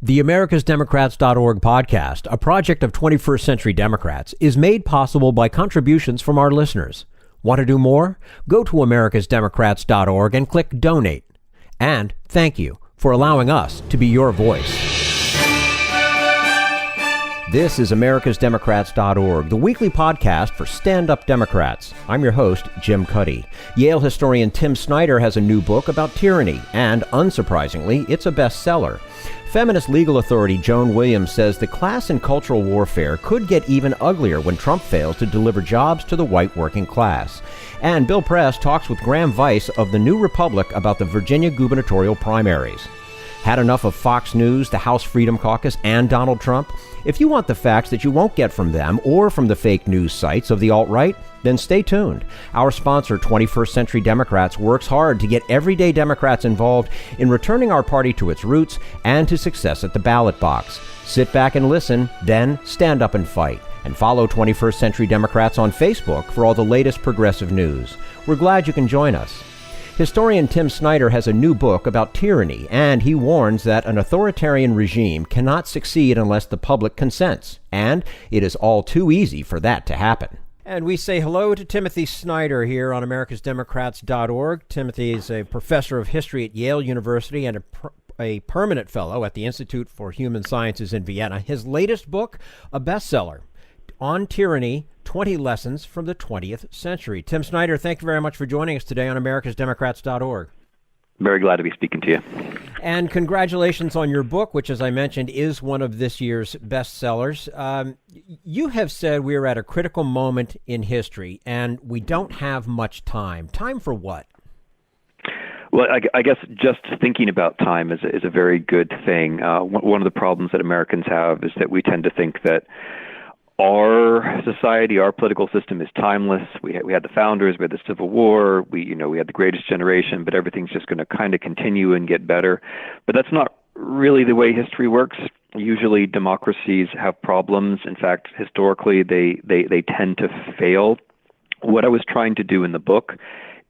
The AmericasDemocrats.org podcast, a project of 21st Century Democrats, is made possible by contributions from our listeners. Want to do more? Go to AmericasDemocrats.org and click Donate. And thank you for allowing us to be your voice. This is AmericasDemocrats.org, the weekly podcast for stand-up Democrats. I'm your host, Jim Cuddy. Yale historian Tim Snyder has a new book about tyranny, and unsurprisingly, it's a bestseller. Feminist legal authority Joan Williams says the class and cultural warfare could get even uglier when Trump fails to deliver jobs to the white working class. And Bill Press talks with Graham Vyse of the New Republic about the Virginia gubernatorial primaries. Had enough of Fox News, the House Freedom Caucus, and Donald Trump? If you want the facts that you won't get from them or from the fake news sites of the alt-right, then stay tuned. Our sponsor, 21st Century Democrats, works hard to get everyday Democrats involved in returning our party to its roots and to success at the ballot box. Sit back and listen, then stand up and fight. And follow 21st Century Democrats on Facebook for all the latest progressive news. We're glad you can join us. Historian Tim Snyder has a new book about tyranny, and he warns that an authoritarian regime cannot succeed unless the public consents, and it is all too easy for that to happen. And we say hello to Timothy Snyder here on AmericasDemocrats.org. Timothy is a professor of history at Yale University and a permanent fellow at the Institute for Human Sciences in Vienna. His latest book, a bestseller, On Tyranny, 20 Lessons from the 20th Century. Tim Snyder, thank you very much for joining us today on AmericasDemocrats.org. Very glad to be speaking to you. And congratulations on your book, which, as I mentioned, is one of this year's bestsellers. You have said we're at a critical moment in history, and we don't have much time. Time for what? Well, I guess just thinking about time is a very good thing. One of the problems that Americans have is that we tend to think that our society, our political system is timeless. We had the founders, we had the Civil War, we had the greatest generation, but everything's just going to kind of continue and get better. But that's not really the way history works. Usually democracies have problems. In fact, historically, they tend to fail. What I was trying to do in the book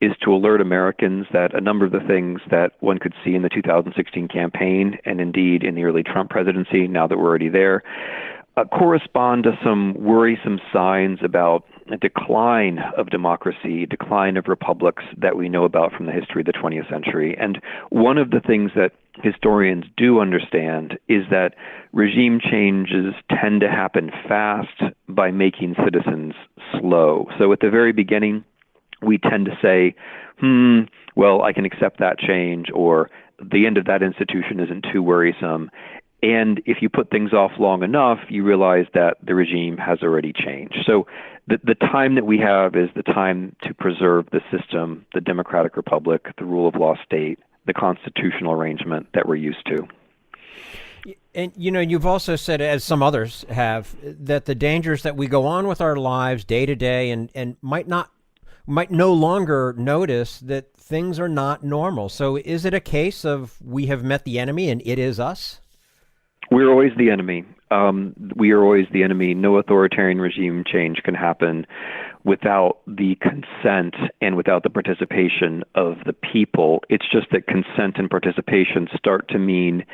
is to alert Americans that a number of the things that one could see in the 2016 campaign, and indeed in the early Trump presidency, now that we're already there, correspond to some worrisome signs about a decline of democracy, decline of republics that we know about from the history of the 20th century. And one of the things that historians do understand is that regime changes tend to happen fast by making citizens slow. So at the very beginning, we tend to say, well, I can accept that change, or the end of that institution isn't too worrisome. And if you put things off long enough, you realize that the regime has already changed. So the time that we have is the time to preserve the system, the democratic republic, the rule of law state, the constitutional arrangement that we're used to. And, you've also said, as some others have, that the dangers that we go on with our lives day to day and might no longer notice that things are not normal. So is it a case of we have met the enemy and it is us? We're always the enemy. We are always the enemy. No authoritarian regime change can happen without the consent and without the participation of the people. It's just that consent and participation start to mean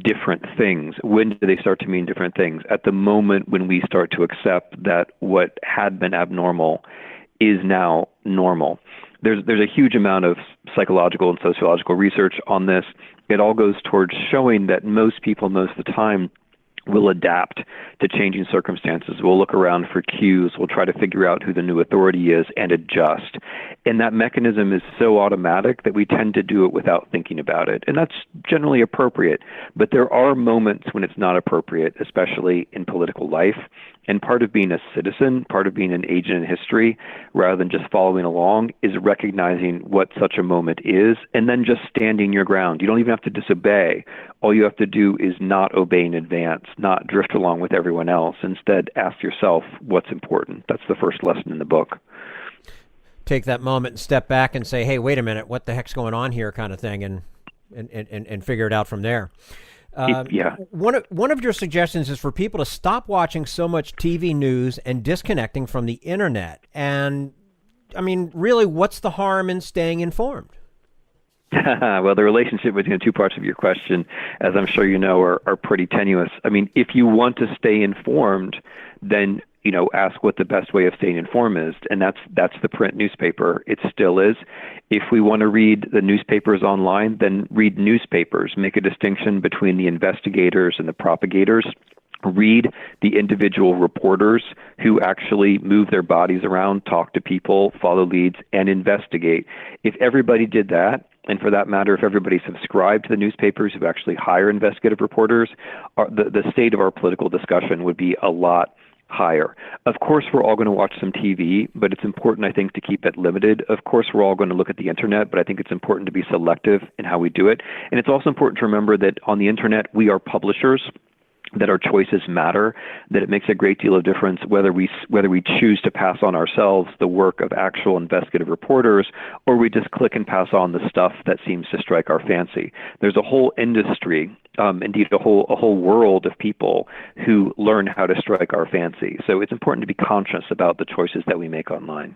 different things. When do they start to mean different things? At the moment when we start to accept that what had been abnormal is now normal. There's a huge amount of psychological and sociological research on this. It all goes towards showing that most people, most of the time, will adapt to changing circumstances. We'll look around for cues. We'll try to figure out who the new authority is and adjust. And that mechanism is so automatic that we tend to do it without thinking about it. And that's generally appropriate. But there are moments when it's not appropriate, especially in political life. And part of being a citizen, part of being an agent in history, rather than just following along, is recognizing what such a moment is and then just standing your ground. You don't even have to disobey. All you have to do is not obey in advance, not drift along with everyone else. Instead, ask yourself what's important. That's the first lesson in the book. Take that moment and step back and say, hey, wait a minute, what the heck's going on here, kind of thing, and figure it out from there. Yeah. One of your suggestions is for people to stop watching so much TV news and disconnecting from the internet. And I mean, really, what's the harm in staying informed? Well, the relationship between the two parts of your question, as I'm sure you know, are pretty tenuous. I mean, if you want to stay informed, then ask what the best way of staying informed is, and that's the print newspaper. It still is. If we want to read the newspapers online, then read newspapers. Make a distinction between the investigators and the propagators. Read the individual reporters who actually move their bodies around, talk to people, follow leads, and investigate. If everybody did that, and for that matter, if everybody subscribed to the newspapers who actually hire investigative reporters, the state of our political discussion would be a lot higher. Of course, we're all going to watch some TV, but it's important, I think, to keep it limited. Of course, we're all going to look at the internet, but I think it's important to be selective in how we do it. And it's also important to remember that on the internet, we are publishers, that our choices matter, that it makes a great deal of difference whether we choose to pass on ourselves the work of actual investigative reporters, or we just click and pass on the stuff that seems to strike our fancy. There's a whole industry, indeed a whole world of people who learn how to strike our fancy. So it's important to be conscious about the choices that we make online.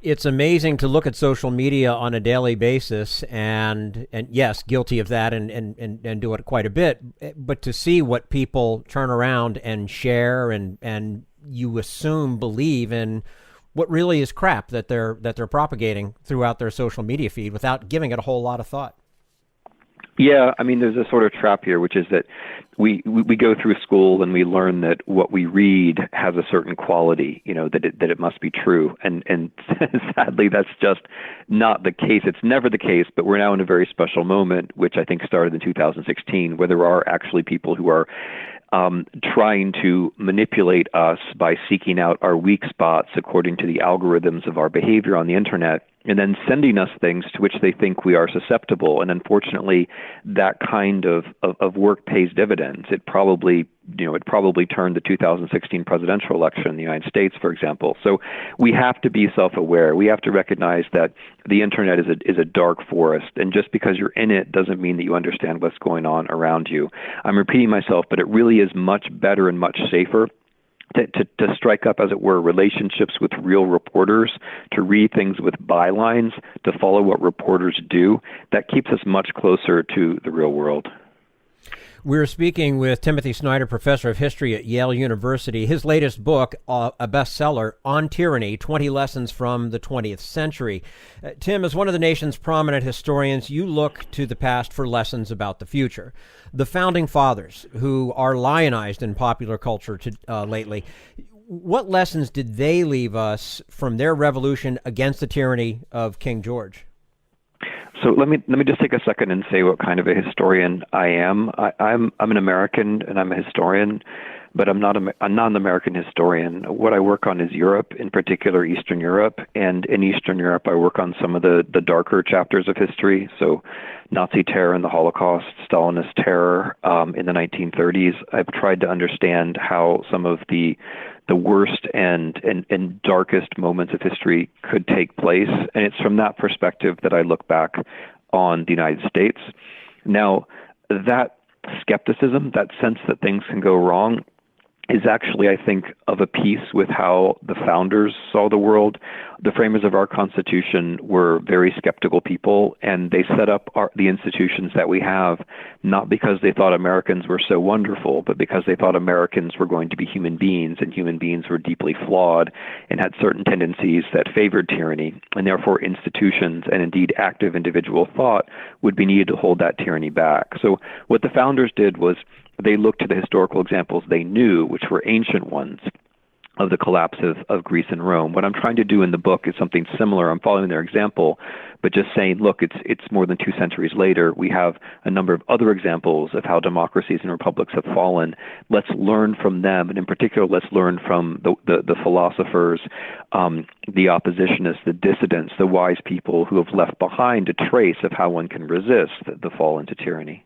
It's amazing to look at social media on a daily basis and yes, guilty of that and do it quite a bit, but to see what people turn around and share and you assume believe in what really is crap that they're propagating throughout their social media feed without giving it a whole lot of thought. Yeah, I mean, there's a sort of trap here, which is that we go through school and we learn that what we read has a certain quality, that it must be true. And sadly, that's just not the case. It's never the case, but we're now in a very special moment, which I think started in 2016, where there are actually people who are trying to manipulate us by seeking out our weak spots according to the algorithms of our behavior on the internet, and then sending us things to which they think we are susceptible. And unfortunately, that kind of work pays dividends. It probably turned the 2016 presidential election in the United States, for example. So we have to be self-aware. We have to recognize that the internet is a dark forest, and just because you're in it doesn't mean that you understand what's going on around you. I'm repeating myself, but it really is much better and much safer to strike up, as it were, relationships with real reporters, to read things with bylines, to follow what reporters do. That keeps us much closer to the real world. We're speaking with Timothy Snyder, professor of history at Yale University. His latest book, a bestseller, On Tyranny, 20 Lessons from the 20th Century. Tim, as one of the nation's prominent historians, you look to the past for lessons about the future. The Founding Fathers, who are lionized in popular culture lately, what lessons did they leave us from their revolution against the tyranny of King George? So let me just take a second and say what kind of a historian I am. I'm an American and I'm a historian, but I'm not an American historian. What I work on is Europe, in particular Eastern Europe, and in Eastern Europe I work on some of the darker chapters of history. So Nazi terror and the Holocaust, Stalinist terror in the 1930s. I've tried to understand how some of the worst and darkest moments of history could take place. And it's from that perspective that I look back on the United States. Now, that skepticism, that sense that things can go wrong, is actually, I think, of a piece with how the founders saw the world. The framers of our Constitution were very skeptical people, and they set up the institutions that we have not because they thought Americans were so wonderful, but because they thought Americans were going to be human beings, and human beings were deeply flawed and had certain tendencies that favored tyranny, and therefore institutions and indeed active individual thought would be needed to hold that tyranny back. So what the founders did was they looked to the historical examples they knew, which were ancient ones, of the collapse of Greece and Rome. What I'm trying to do in the book is something similar. I'm following their example, but just saying, look, it's more than 2 centuries later. We have a number of other examples of how democracies and republics have fallen. Let's learn from them, and in particular, let's learn from the philosophers, the oppositionists, the dissidents, the wise people who have left behind a trace of how one can resist the fall into tyranny.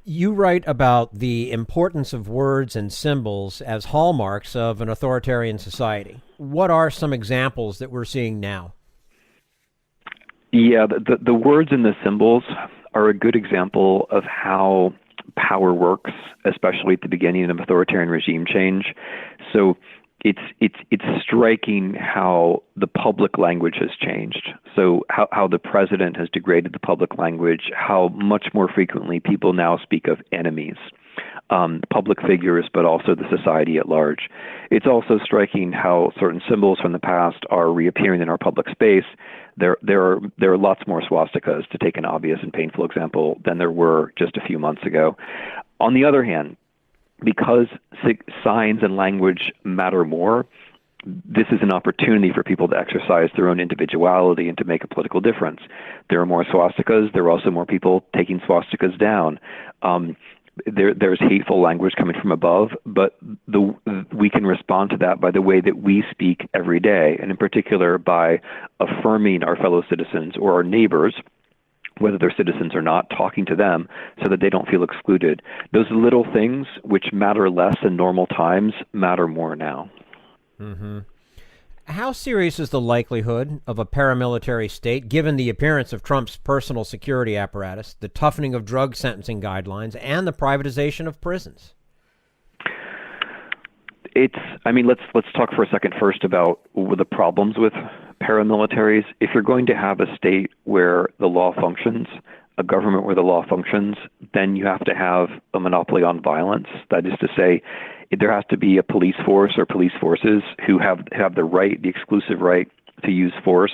You write about the importance of words and symbols as hallmarks of an authoritarian society. What are some examples that we're seeing now? Yeah, the words and the symbols are a good example of how power works, especially at the beginning of authoritarian regime change. So it's striking how the public language has changed. So how the president has degraded the public language, how much more frequently people now speak of enemies, public figures, but also the society at large. It's also striking how certain symbols from the past are reappearing in our public space. There are lots more swastikas, to take an obvious and painful example, than there were just a few months ago. On the other hand, because signs and language matter more, this is an opportunity for people to exercise their own individuality and to make a political difference. There are more swastikas. There are also more people taking swastikas down. There's hateful language coming from above, but we can respond to that by the way that we speak every day, and in particular by affirming our fellow citizens or our neighbors, whether they're citizens or not, talking to them so that they don't feel excluded. Those little things which matter less in normal times matter more now. Mm-hmm. How serious is the likelihood of a paramilitary state, given the appearance of Trump's personal security apparatus, the toughening of drug sentencing guidelines, and the privatization of prisons? Let's talk for a second first about the problems with paramilitaries. If you're going to have a state where the law functions, a government where the law functions, then you have to have a monopoly on violence. That is to say, there has to be a police force or police forces who have the exclusive right to use force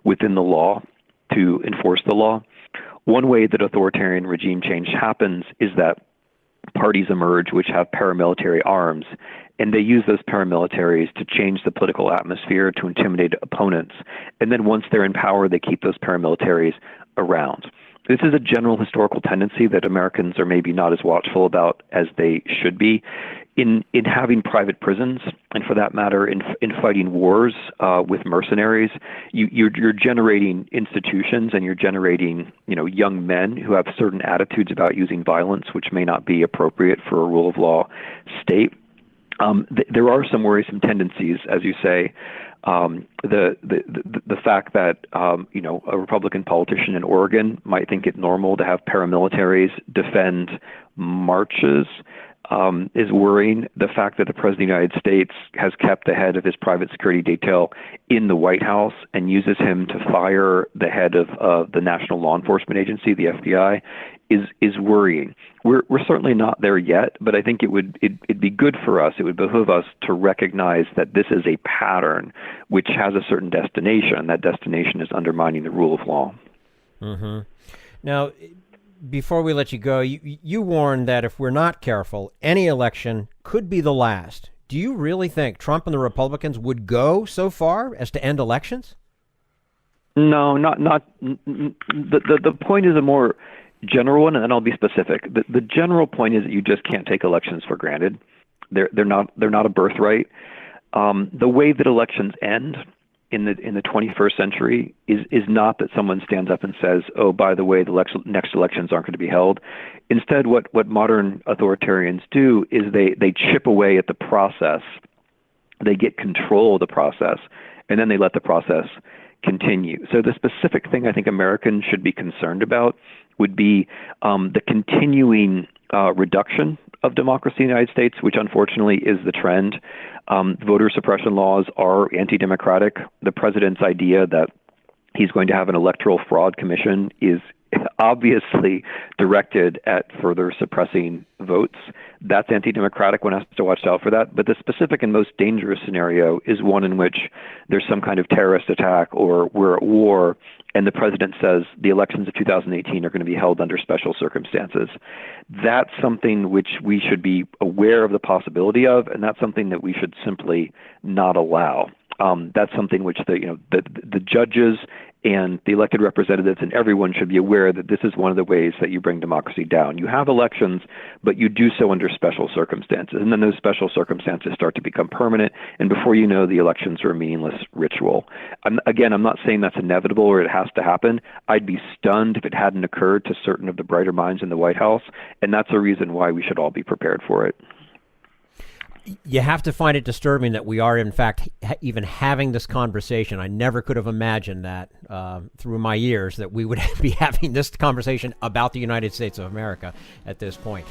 within the law to enforce the law. One way that authoritarian regime change happens is that parties emerge which have paramilitary arms, and they use those paramilitaries to change the political atmosphere, to intimidate opponents. And then once they're in power, they keep those paramilitaries around. This is a general historical tendency that Americans are maybe not as watchful about as they should be. In having private prisons, and for that matter, in fighting wars with mercenaries, you're generating institutions, and you're generating young men who have certain attitudes about using violence, which may not be appropriate for a rule of law state. There are some worrisome tendencies, as you say. The fact that a Republican politician in Oregon might think it normal to have paramilitaries defend marches is worrying. The fact that the President of the United States has kept the head of his private security detail in the White House and uses him to fire the head of the National Law Enforcement Agency, the FBI, is worrying. We're certainly not there yet, but I think it'd be good for us. It would behoove us to recognize that this is a pattern which has a certain destination, and that destination is undermining the rule of law. Mm-hmm. Now, before we let you go, you warned that if we're not careful, any election could be the last. Do you really think Trump and the Republicans would go so far as to end elections? No, not. The point is a more general one, and then I'll be specific. The general point is that you just can't take elections for granted. They're not a birthright. The way that elections end in the 21st century is not that someone stands up and says, "Oh, by the way, the next elections aren't going to be held." Instead, what modern authoritarians do is they chip away at the process. They get control of the process, and then they let the process continue. So the specific thing I think Americans should be concerned about would be the continuing reduction of democracy in the United States, which unfortunately is the trend. Voter suppression laws are anti-democratic. The president's idea that he's going to have an electoral fraud commission is obviously directed at further suppressing votes. That's anti-democratic. One has to watch out for that. But the specific and most dangerous scenario is one in which there's some kind of terrorist attack or we're at war, and the president says the elections of 2018 are going to be held under special circumstances. That's something which we should be aware of the possibility of, and that's something that we should simply not allow. That's something which the judges and the elected representatives and everyone should be aware that this is one of the ways that you bring democracy down. You have elections, but you do so under special circumstances, and then those special circumstances start to become permanent, and before you know, the elections are a meaningless ritual. I'm not saying that's inevitable or it has to happen. I'd be stunned if it hadn't occurred to certain of the brighter minds in the White House, and that's a reason why we should all be prepared for it. You have to find it disturbing that we are, in fact, even having this conversation. I never could have imagined that through my years that we would be having this conversation about the United States of America at this point.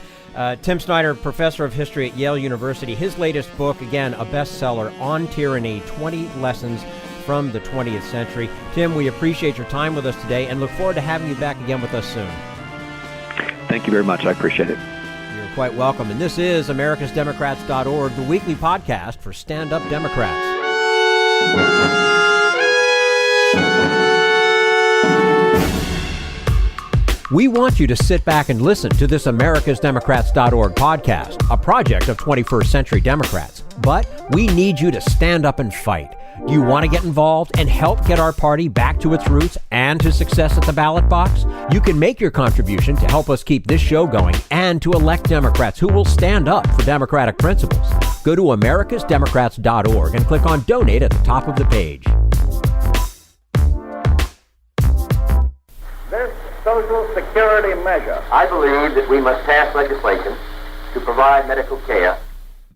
Tim Snyder, professor of history at Yale University, his latest book, again, a bestseller, On Tyranny, 20 Lessons from the 20th Century. Tim, we appreciate your time with us today and look forward to having you back again with us soon. Thank you very much. I appreciate it. You're quite welcome. And this is americasdemocrats.org, the weekly podcast for stand-up Democrats. We want you to sit back and listen to this americasdemocrats.org podcast, a project of 21st Century Democrats. But we need you to stand up and fight. Do you want to get involved and help get our party back to its roots and to success at the ballot box? You can make your contribution to help us keep this show going and to elect Democrats who will stand up for democratic principles. Go to americasdemocrats.org and click on Donate at the top of the page. This Social Security measure. I believe that we must pass legislation to provide medical care.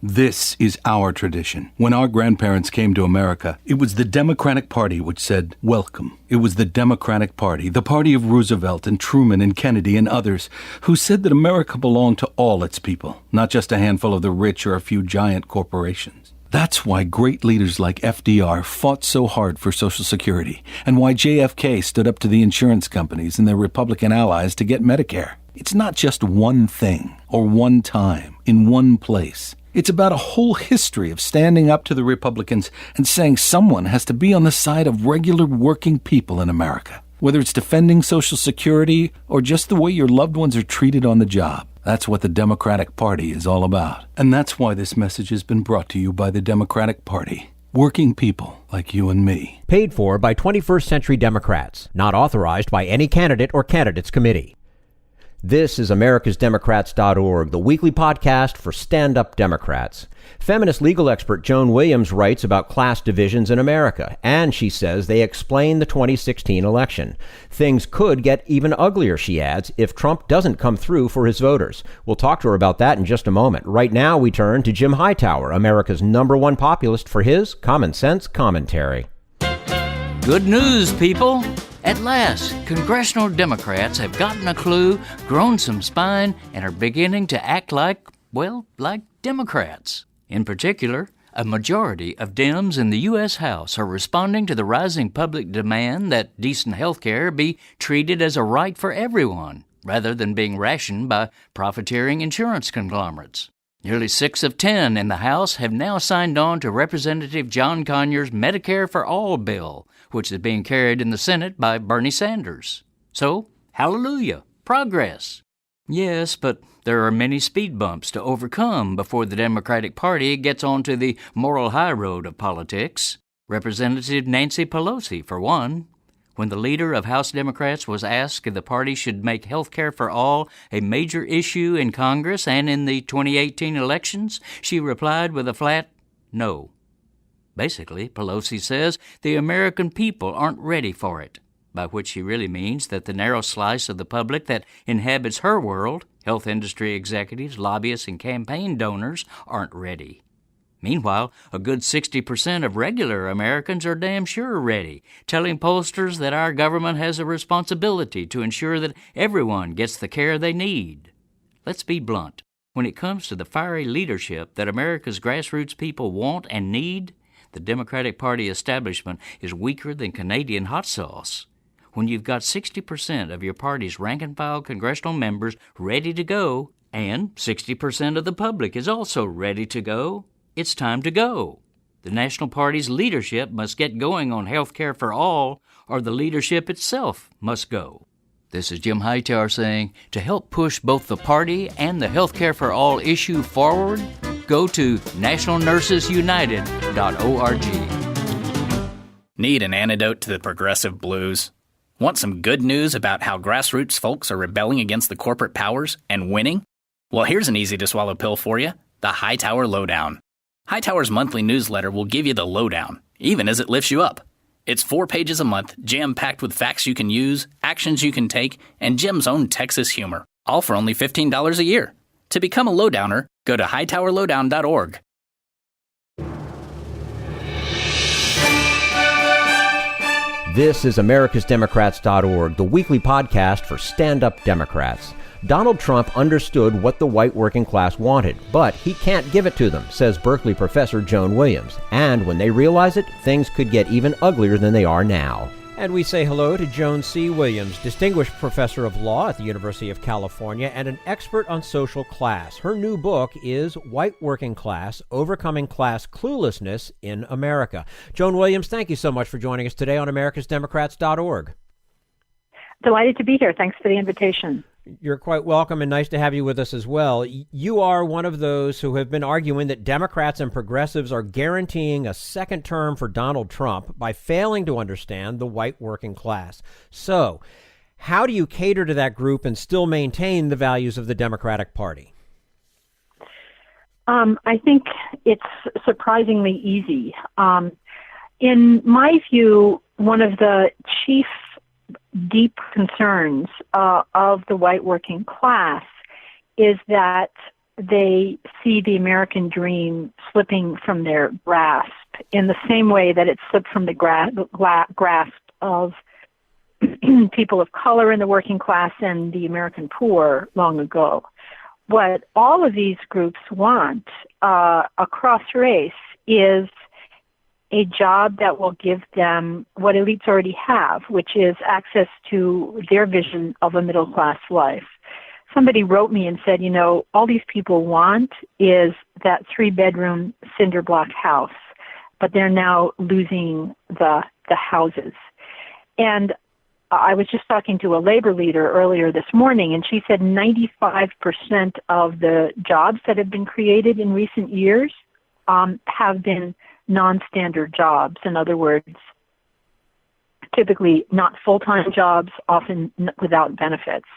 This is our tradition. When our grandparents came to America, it was the Democratic Party which said, welcome. It was the Democratic Party, the party of Roosevelt and Truman and Kennedy and others, who said that America belonged to all its people, not just a handful of the rich or a few giant corporations. That's why great leaders like FDR fought so hard for Social Security, and why JFK stood up to the insurance companies and their Republican allies to get Medicare. It's not just one thing, or one time, in one place. It's about a whole history of standing up to the Republicans and saying someone has to be on the side of regular working people in America. Whether it's defending Social Security or just the way your loved ones are treated on the job. That's what the Democratic Party is all about. And that's why this message has been brought to you by the Democratic Party. Working people like you and me. Paid for by 21st Century Democrats. Not authorized by any candidate or candidates committee. This is americasdemocrats.org, the weekly podcast for stand-up Democrats. Feminist legal expert Joan Williams writes about class divisions in America, and she says they explain the 2016 election. Things could get even uglier, she adds, if Trump doesn't come through for his voters. We'll talk to her about that in just a moment. Right now, we turn to Jim Hightower, America's #1 populist, for his common sense commentary. Good news, people! At last, congressional Democrats have gotten a clue, grown some spine, and are beginning to act like Democrats. In particular, a majority of Dems in the U.S. House are responding to the rising public demand that decent health care be treated as a right for everyone, rather than being rationed by profiteering insurance conglomerates. Nearly 6 of 10 in the House have now signed on to Representative John Conyers' Medicare for All bill, which is being carried in the Senate by Bernie Sanders. So, hallelujah, progress. Yes, but there are many speed bumps to overcome before the Democratic Party gets onto the moral high road of politics. Representative Nancy Pelosi, for one. When the leader of House Democrats was asked if the party should make health care for all a major issue in Congress and in the 2018 elections, she replied with a flat no. Basically, Pelosi says the American people aren't ready for it, by which she really means that the narrow slice of the public that inhabits her world, health industry executives, lobbyists, and campaign donors, aren't ready. Meanwhile, a good 60% of regular Americans are damn sure ready, telling pollsters that our government has a responsibility to ensure that everyone gets the care they need. Let's be blunt. When it comes to the fiery leadership that America's grassroots people want and need, the Democratic Party establishment is weaker than Canadian hot sauce. When you've got 60% of your party's rank-and-file congressional members ready to go, and 60% of the public is also ready to go, it's time to go. The National Party's leadership must get going on health care for all, or the leadership itself must go. This is Jim Hightower saying, to help push both the party and the health care for all issue forward, go to nationalnursesunited.org. Need an antidote to the progressive blues? Want some good news about how grassroots folks are rebelling against the corporate powers and winning? Well, here's an easy-to-swallow pill for you, the Hightower Lowdown. Hightower's monthly newsletter will give you the lowdown, even as it lifts you up. It's 4 pages a month, jam-packed with facts you can use, actions you can take, and Jim's own Texas humor, all for only $15 a year. To become a lowdowner, go to hightowerlowdown.org. This is americasdemocrats.org, the weekly podcast for stand-up Democrats. Donald Trump understood what the white working class wanted, but he can't give it to them, says Berkeley professor Joan Williams. And when they realize it, things could get even uglier than they are now. And we say hello to Joan C. Williams, distinguished professor of law at the University of California and an expert on social class. Her new book is White Working Class, Overcoming Class Cluelessness in America. Joan Williams, thank you so much for joining us today on americasdemocrats.org. Delighted to be here. Thanks for the invitation. You're quite welcome, and nice to have you with us as well. You are one of those who have been arguing that Democrats and progressives are guaranteeing a second term for Donald Trump by failing to understand the white working class. So, how do you cater to that group and still maintain the values of the Democratic Party? I think it's surprisingly easy. In my view, one of the chief deep concerns of the white working class is that they see the American dream slipping from their grasp in the same way that it slipped from the grasp of people of color in the working class and the American poor long ago. What all of these groups want across race is a job that will give them what elites already have, which is access to their vision of a middle-class life. Somebody wrote me and said, all these people want is that 3-bedroom cinder block house, but they're now losing the houses. And I was just talking to a labor leader earlier this morning, and she said 95% of the jobs that have been created in recent years have been non-standard jobs. In other words, typically not full-time jobs, often without benefits.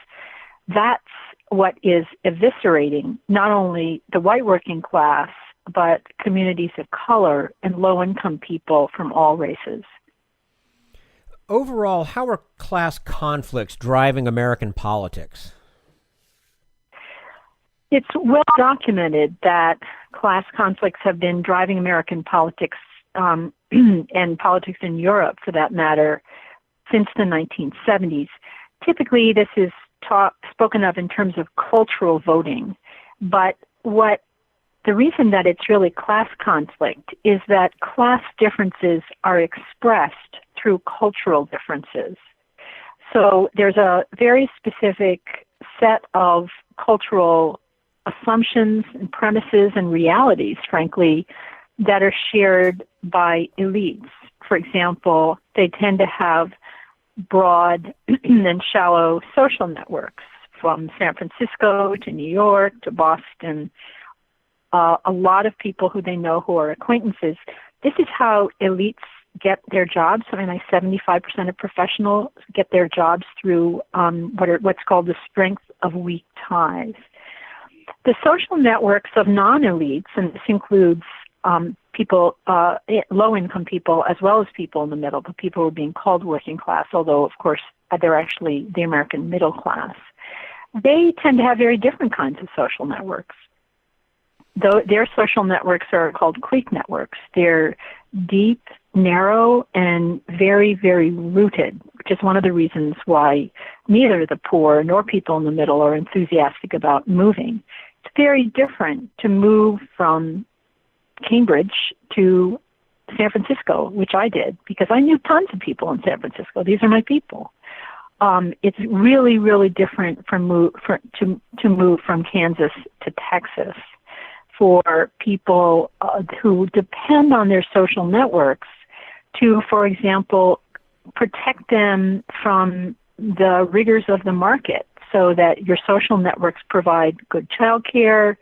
That's what is eviscerating not only the white working class, but communities of color and low-income people from all races. Overall, how are class conflicts driving American politics? It's well documented that class conflicts have been driving American politics and politics in Europe, for that matter, since the 1970s. Typically, this is spoken of in terms of cultural voting, but the reason that it's really class conflict is that class differences are expressed through cultural differences. So there's a very specific set of cultural assumptions and premises and realities, frankly, that are shared by elites. For example, they tend to have broad and shallow social networks from San Francisco to New York to Boston. A lot of people who they know who are acquaintances. This is how elites get their jobs. 75% of professionals get their jobs through what's called the strength of weak ties. The social networks of non-elites, and this includes people, low-income people, as well as people in the middle, the people who are being called working class, although, of course, they're actually the American middle class. They tend to have very different kinds of social networks. Though their social networks are called clique networks. They're deep, narrow, and very, very rooted, which is one of the reasons why neither the poor nor people in the middle are enthusiastic about moving. It's very different to move from Cambridge to San Francisco, which I did, because I knew tons of people in San Francisco. These are my people. It's really, really different to move from Kansas to Texas. For people who depend on their social networks to, for example, protect them from the rigors of the market, so that your social networks provide good child care,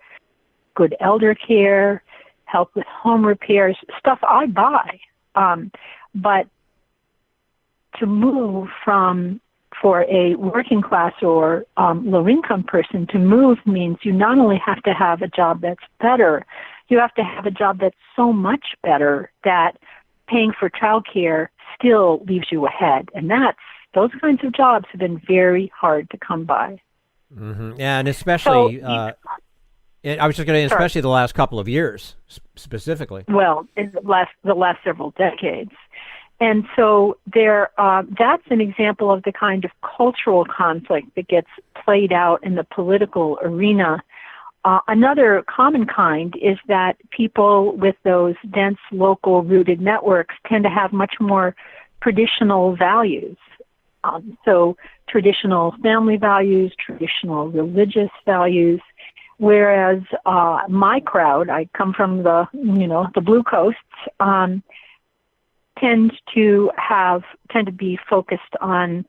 good elder care, help with home repairs, stuff I buy. But to move for a working class or low-income person to move means you not only have to have a job that's better, you have to have a job that's so much better that paying for childcare still leaves you ahead. And those kinds of jobs have been very hard to come by. Mm-hmm. Yeah, and especially, I was just going to say, especially the last couple of years, specifically. Well, in the last several decades. And so that's an example of the kind of cultural conflict that gets played out in the political arena. Another common kind is that people with those dense local rooted networks tend to have much more traditional values. So traditional family values, traditional religious values, whereas my crowd, I come from the Blue Coasts, tend to be focused on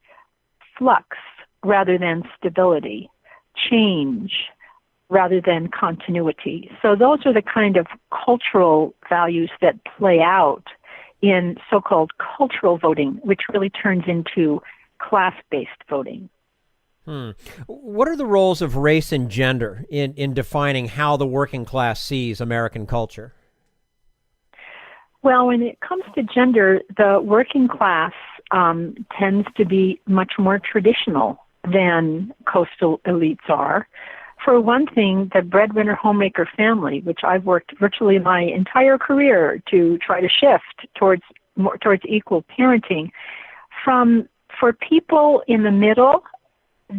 flux rather than stability, change rather than continuity. So those are the kind of cultural values that play out in so-called cultural voting, which really turns into class-based voting. What are the roles of race and gender in defining how the working class sees American culture? Well, when it comes to gender, the working class tends to be much more traditional than coastal elites are. For one thing, the breadwinner homemaker family, which I've worked virtually my entire career to try to shift towards equal parenting, for people in the middle,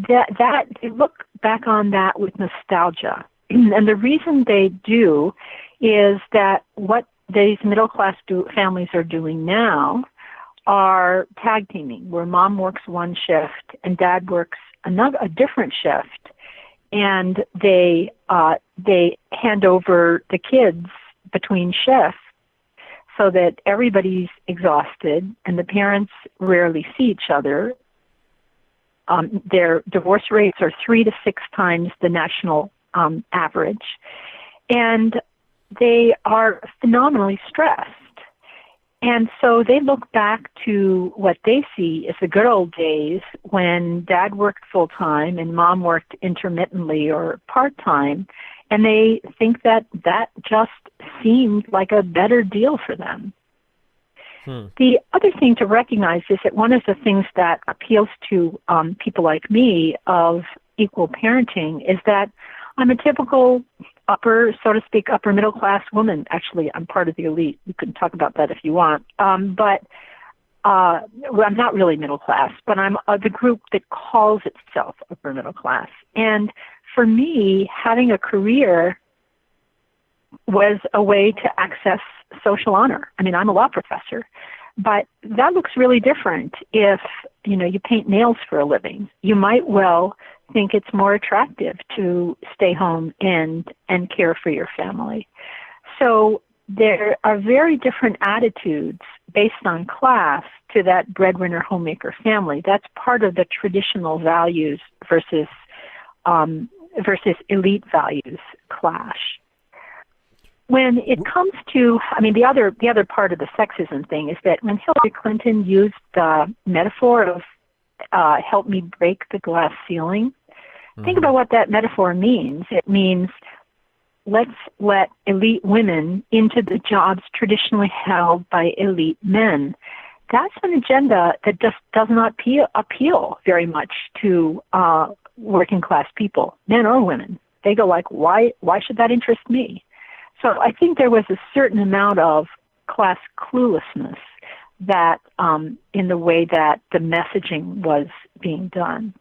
that they look back on that with nostalgia. And the reason they do is that what these middle-class families are doing now are tag teaming, where mom works one shift and dad works a different shift, and they hand over the kids between shifts so that everybody's exhausted and the parents rarely see each other. Their divorce rates are 3 to 6 times the national average, and they are phenomenally stressed. And so they look back to what they see as the good old days when dad worked full-time and mom worked intermittently or part-time, and they think that just seemed like a better deal for them. The other thing to recognize is that one of the things that appeals to people like me of equal parenting is that I'm a typical upper middle class woman. Actually, I'm part of the elite. We can talk about that if you want. But I'm not really middle class, but I'm the group that calls itself upper middle class. And for me, having a career was a way to access social honor. I mean, I'm a law professor, but that looks really different if, you paint nails for a living. You might well think it's more attractive to stay home and care for your family. So there are very different attitudes based on class to that breadwinner homemaker family. That's part of the traditional values versus elite values clash. When it comes to, the other part of the sexism thing is that when Hillary Clinton used the metaphor of help me break the glass ceiling, think about what that metaphor means. It means let's let elite women into the jobs traditionally held by elite men. That's an agenda that just does not appeal very much to working class people, men or women. They go like, why should that interest me? So I think there was a certain amount of class cluelessness that in the way that the messaging was being done.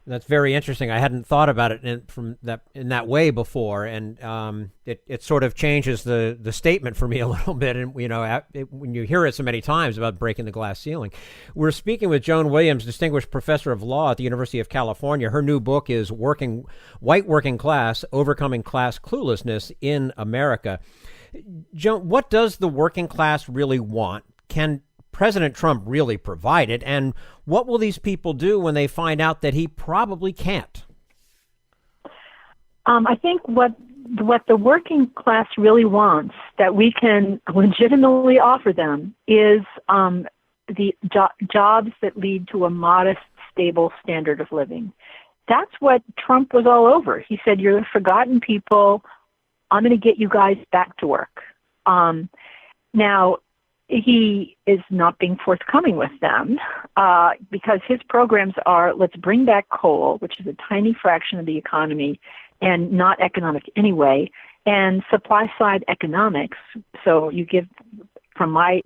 That's very interesting. I hadn't thought about it in that way before, and it sort of changes the statement for me a little bit. And when you hear it so many times about breaking the glass ceiling, we're speaking with Joan Williams, distinguished professor of law at the University of California. Her new book is "White Working Class: Overcoming Class Cluelessness in America." Joan, what does the working class really want? Can President Trump really provide it? And what will these people do when they find out that he probably can't? I think what the working class really wants that we can legitimately offer them is the jobs that lead to a modest, stable standard of living. That's what Trump was all over. He said, "You're the forgotten people. I'm going to get you guys back to work." Now, he is not being forthcoming with them because his programs are, let's bring back coal, which is a tiny fraction of the economy and not economic anyway, and supply-side economics. So you give, from my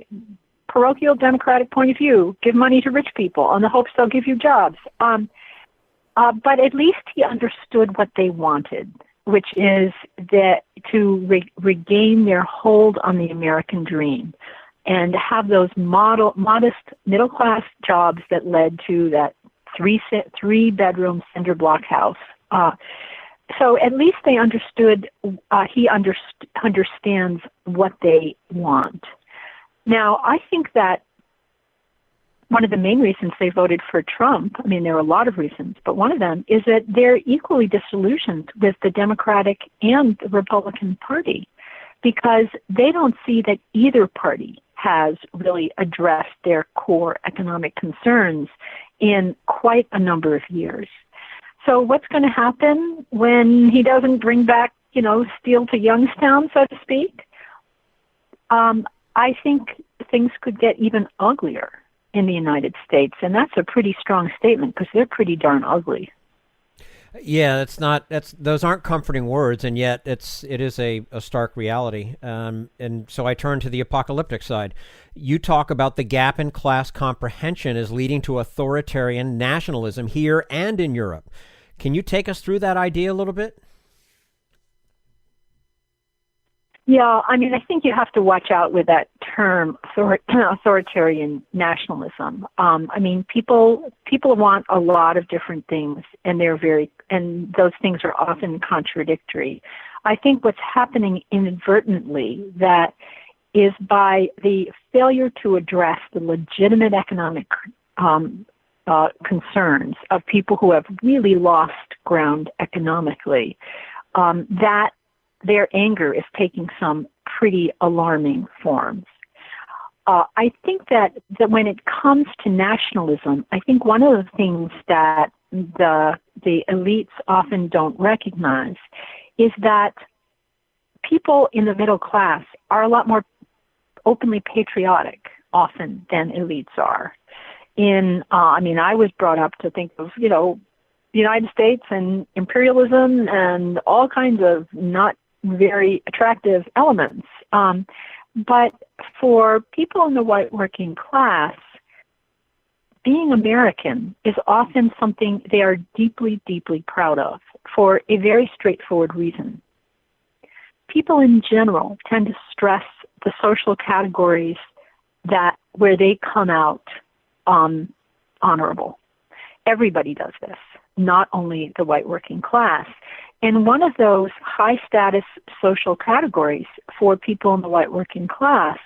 parochial Democratic point of view, give money to rich people on the hopes they'll give you jobs. But at least he understood what they wanted, which is that to regain their hold on the American dream and have those modest middle-class jobs that led to that three-bedroom cinder block house. So at least they understood, he understands what they want. Now, I think that one of the main reasons they voted for Trump, I mean, there are a lot of reasons, but one of them is that they're equally disillusioned with the Democratic and the Republican Party because they don't see that either party has really addressed their core economic concerns in quite a number of years. So what's going to happen when he doesn't bring back, steel to Youngstown, so to speak? I think things could get even uglier in the United States, and that's a pretty strong statement because they're pretty darn ugly. Yeah, those aren't comforting words, and yet it is a stark reality. And so I turn to the apocalyptic side. You talk about the gap in class comprehension is leading to authoritarian nationalism here and in Europe. Can you take us through that idea a little bit? Yeah, I mean, I think you have to watch out with that term, authoritarian nationalism. I mean, people want a lot of different things, and those things are often contradictory. I think what's happening inadvertently that is by the failure to address the legitimate economic concerns of people who have really lost ground economically, that their anger is taking some pretty alarming forms. I think that when it comes to nationalism, I think one of the things that the elites often don't recognize is that people in the middle class are a lot more openly patriotic often than elites are. I was brought up to think of, the United States and imperialism and all kinds of not very attractive elements. But for people in the white working class, being American is often something they are deeply, deeply proud of for a very straightforward reason. People in general tend to stress the social categories where they come out honorable. Everybody does this, not only the white working class. And one of those high-status social categories for people in the white working class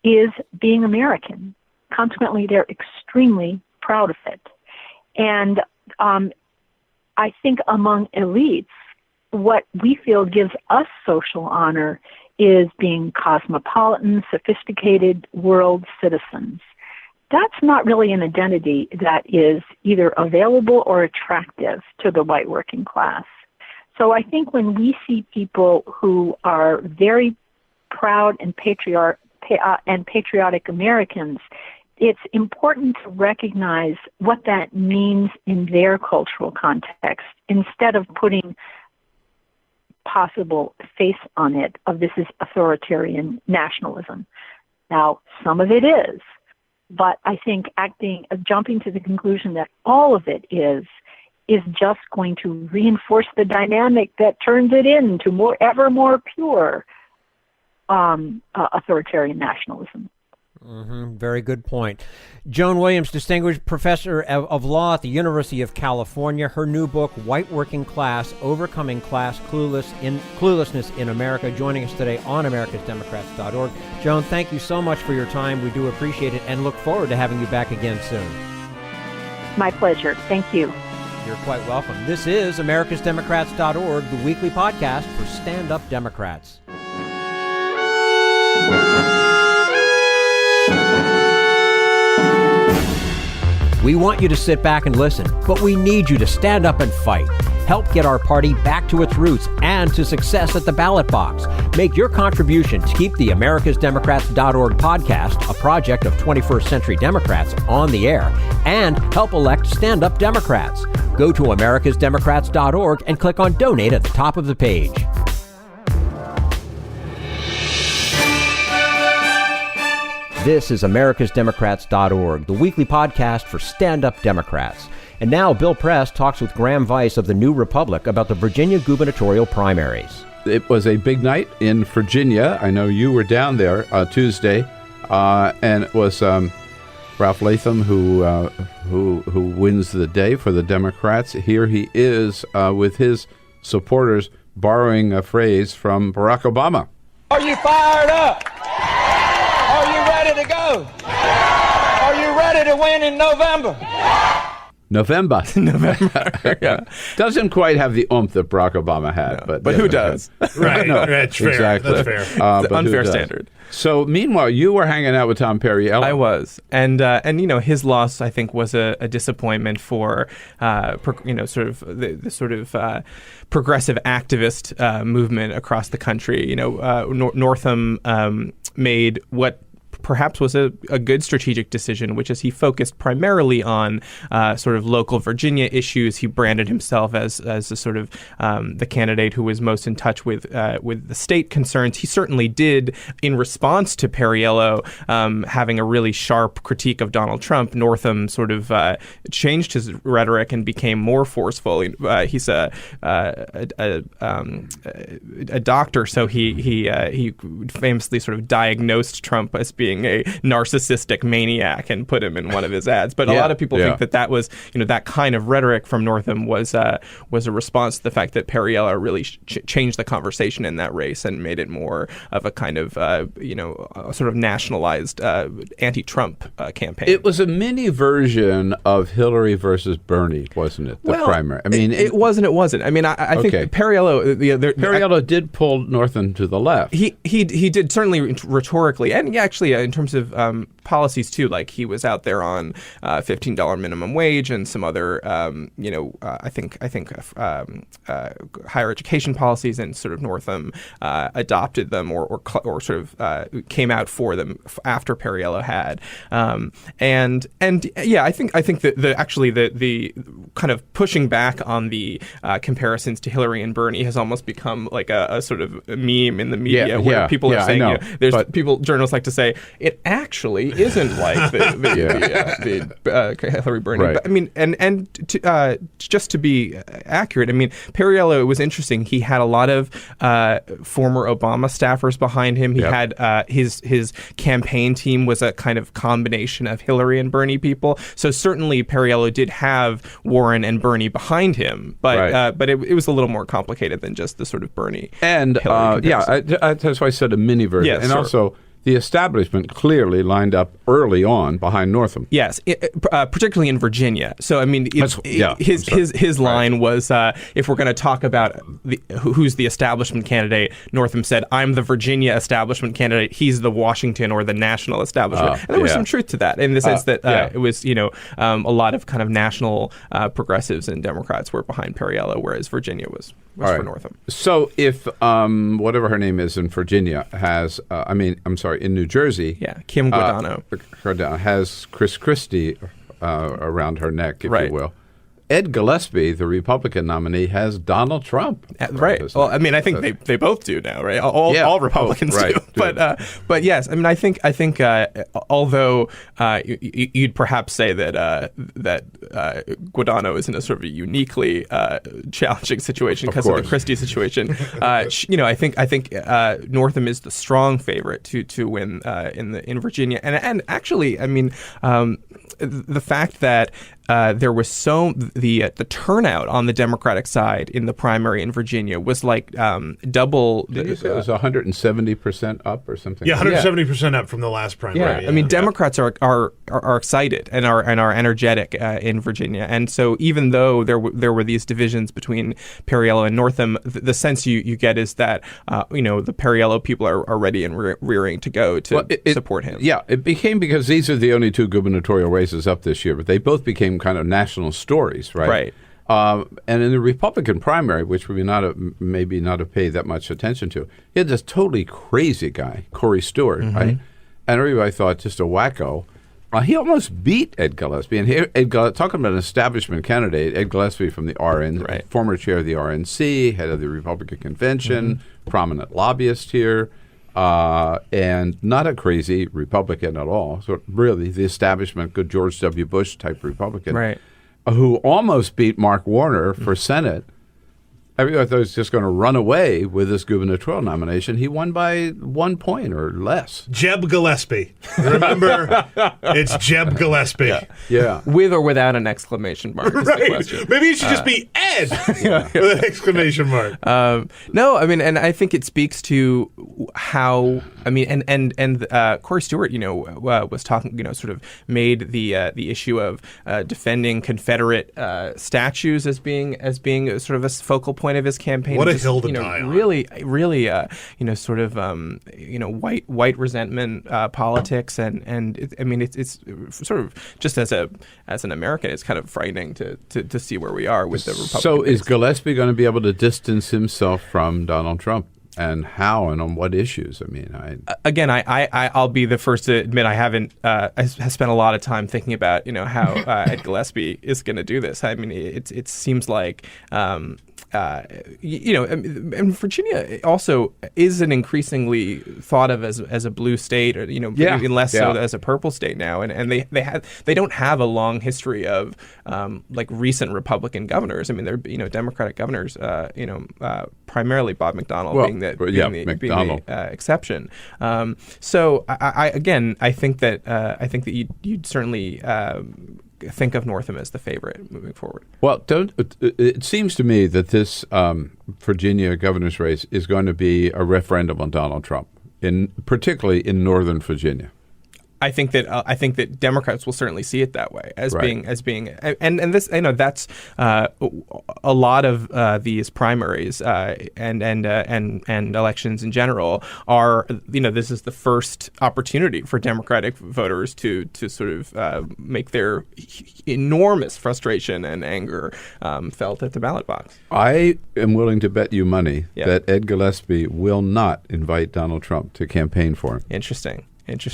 is being American. Consequently, they're extremely proud of it. And I think among elites, what we feel gives us social honor is being cosmopolitan, sophisticated world citizens. That's not really an identity that is either available or attractive to the white working class. So I think when we see people who are very proud and patriotic Americans, it's important to recognize what that means in their cultural context instead of putting possible face on it of this is authoritarian nationalism. Now, some of it is, but I think jumping to the conclusion that all of it is just going to reinforce the dynamic that turns it into ever more pure authoritarian nationalism. Mm-hmm. Very good point. Joan Williams, Distinguished Professor of Law at the University of California. Her new book, White Working Class, Overcoming Class Cluelessness in America, joining us today on americasdemocrats.org. Joan, thank you so much for your time. We do appreciate it and look forward to having you back again soon. My pleasure. Thank you. You're quite welcome. This is americasdemocrats.org, the weekly podcast for stand-up Democrats. We want you to sit back and listen, but we need you to stand up and fight. Help get our party back to its roots and to success at the ballot box. Make your contribution to keep the americasdemocrats.org podcast, a project of 21st Century Democrats, on the air, and help elect stand-up Democrats. Go to americasdemocrats.org and click on Donate at the top of the page. This is americasdemocrats.org, the weekly podcast for stand-up Democrats. And now Bill Press talks with Graham Vyse of the New Republic about the Virginia gubernatorial primaries. It was a big night in Virginia. I know you were down there Tuesday, and it was Ralph Latham who wins the day for the Democrats. Here he is with his supporters borrowing a phrase from Barack Obama. Are you fired up? Are you ready to go? Are you ready to win in November? November. Yeah. Doesn't quite have the oomph that Barack Obama had. No, but who does? Right. No, That's fair. exactly. That's fair. It's an unfair standard. So, meanwhile, you were hanging out with Tom Perriello. I was, and you know, his loss, I think, was a disappointment for sort of the sort of progressive activist movement across the country. You know, Northam made what perhaps was a good strategic decision, which is he focused primarily on sort of local Virginia issues. He branded himself as a sort of the candidate who was most in touch with the state concerns. He certainly did, in response to Perriello having a really sharp critique of Donald Trump. Northam sort of changed his rhetoric and became more forceful. He's a doctor, so he famously sort of diagnosed Trump as being a narcissistic maniac and put him in one of his ads. But a lot of people think that was, you know, that kind of rhetoric from Northam was a response to the fact that Perriello really changed the conversation in that race and made it more of a kind of, sort of nationalized anti-Trump campaign. It was a mini version of Hillary versus Bernie, wasn't it? The primary. I mean, it wasn't. I mean, I think Perriello. Perriello did pull Northam to the left. He did, certainly rhetorically, and actually in terms of policies too. Like, he was out there on $15 minimum wage and some other, I think higher education policies, and sort of Northam adopted them or sort of came out for them after Perriello had. I think that the kind of pushing back on the comparisons to Hillary and Bernie has almost become like a sort of meme in the media where people are saying, journalists like to say, it actually isn't like the Hillary Bernie. Right. But, I mean, and just to be accurate, I mean, Perriello, it was interesting. He had a lot of former Obama staffers behind him. He had his campaign team was a kind of combination of Hillary and Bernie people. So certainly Perriello did have Warren and Bernie behind him, but it was a little more complicated than just the sort of Bernie. And that's why I said a mini version. Yes, and also, the establishment clearly lined up early on behind Northam. Yes, particularly in Virginia. So, I mean, his line was, if we're going to talk about who's the establishment candidate, Northam said, I'm the Virginia establishment candidate. He's the Washington or the national establishment. And there was some truth to that, in the sense that it was, a lot of kind of national progressives and Democrats were behind Perriello, whereas Virginia was for Northam. So if whatever her name is in Virginia has, in New Jersey. Yeah, Kim Guadagno. Has Chris Christie around her neck, if you will. Ed Gillespie, the Republican nominee, has Donald Trump. Right. Well, I mean, I think they both do now, right? All Republicans do. But yes, I mean, I think although you'd perhaps say that Guadagno is in a sort of a uniquely challenging situation because of the Christie situation, I think Northam is the strong favorite to win in Virginia, and actually, I mean, the fact that there was the turnout on the Democratic side in the primary in Virginia was like double. Did you say it was 170% up or something? Yeah, 170% up from the last primary. Yeah. I mean, Democrats are excited and are energetic in Virginia, and so even though there were these divisions between Perriello and Northam, the sense you get is that the Perriello people are ready and rearing to go to support him. Yeah, it became, because these are the only two gubernatorial races up this year, but they both became kind of national stories, right? Right. And in the Republican primary, which we maybe not have paid that much attention to, he had this totally crazy guy, Corey Stewart, right? And everybody thought just a wacko. He almost beat Ed Gillespie. And talking about an establishment candidate, Ed Gillespie from the RNC, former chair of the RNC, head of the Republican convention, prominent lobbyist here. and not a crazy Republican at all. So really, the establishment, good George W. Bush type Republican, right, who almost beat Mark Warner for Senate. Everyone thought he was just going to run away with this gubernatorial nomination. He won by 1 point or less. Jeb Gillespie. Remember, it's Jeb Gillespie. Yeah. With or without an exclamation mark is the question. Maybe it should just be Ed with an exclamation mark. No, I mean, and I think it speaks to how, I mean, and Corey Stewart, was talking, sort of made the issue of defending Confederate statues as being sort of a focal point of his campaign. What a hill to die on. Really, sort of, white resentment politics, and it's sort of just as an American, it's kind of frightening to see where we are with the Republican. So is Gillespie going to be able to distance himself from Donald Trump? And how and on what issues? I mean, again, I'll be the first to admit I haven't. I spent a lot of time thinking about how Ed Gillespie is going to do this. I mean, it seems like. And Virginia also is an increasingly thought of as a blue state, or even less so as a purple state now. And they don't have a long history of like recent Republican governors. I mean, they're Democratic governors. Primarily Bob McDonnell being the exception. So I think that you'd certainly. Think of Northam as the favorite moving forward. Well, it seems to me that this Virginia governor's race is going to be a referendum on Donald Trump, particularly in Northern Virginia. I think that Democrats will certainly see it that way as being and this that's a lot of these primaries and elections in general are this is the first opportunity for Democratic voters to sort of make their enormous frustration and anger felt at the ballot box. I am willing to bet you money that Ed Gillespie will not invite Donald Trump to campaign for him. Interesting.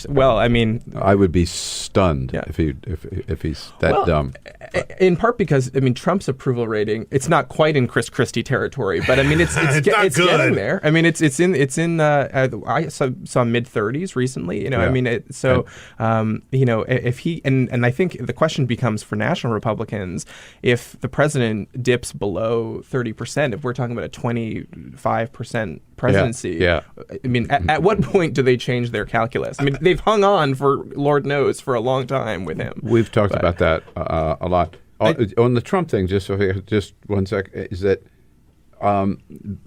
Well, I mean, I would be stunned if he's that dumb. In part because Trump's approval rating, it's not quite in Chris Christie territory, but I mean it's getting there. I mean it's in I saw mid-30s recently. If he and I think the question becomes for national Republicans, if the president dips below 30%, if we're talking about a 25% presidency, I mean at what point do they change their calculus? I mean, they've hung on for Lord knows for a long time with him. We've talked about that a lot. On the Trump thing, just 1 sec, is that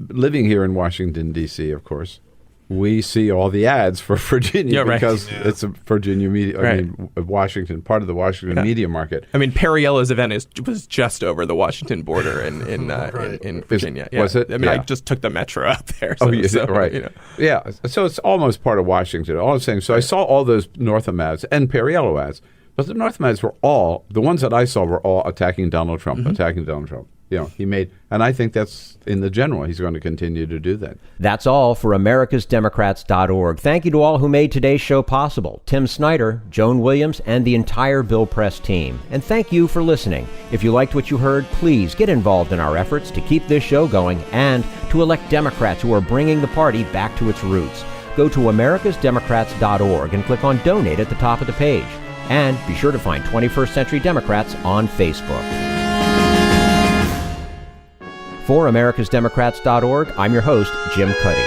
living here in Washington, D.C., of course, we see all the ads for Virginia because it's a Virginia media. I mean, Washington, part of the Washington media market. I mean, Perriello's event was just over the Washington border in Virginia. Was it? I mean, I just took the metro up there. Yeah. So it's almost part of Washington. All I'm saying. So I saw all those Northam ads and Perriello ads, but the Northam ads were all the ones that I saw were all attacking Donald Trump, attacking Donald Trump. He made, and I think that's in the general. He's going to continue to do that. That's all for americasdemocrats.org. Thank you to all who made today's show possible. Tim Snyder, Joan Williams, and the entire Bill Press team. And thank you for listening. If you liked what you heard, please get involved in our efforts to keep this show going and to elect Democrats who are bringing the party back to its roots. Go to americasdemocrats.org and click on Donate at the top of the page. And be sure to find 21st Century Democrats on Facebook. For americasdemocrats.org, I'm your host, Jim Cuddy.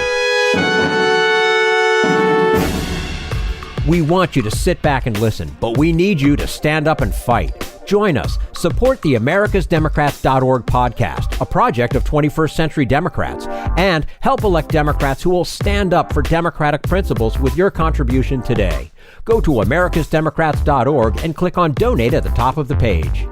We want you to sit back and listen, but we need you to stand up and fight. Join us. Support the americasdemocrats.org podcast, a project of 21st Century Democrats, and help elect Democrats who will stand up for democratic principles with your contribution today. Go to americasdemocrats.org and click on Donate at the top of the page.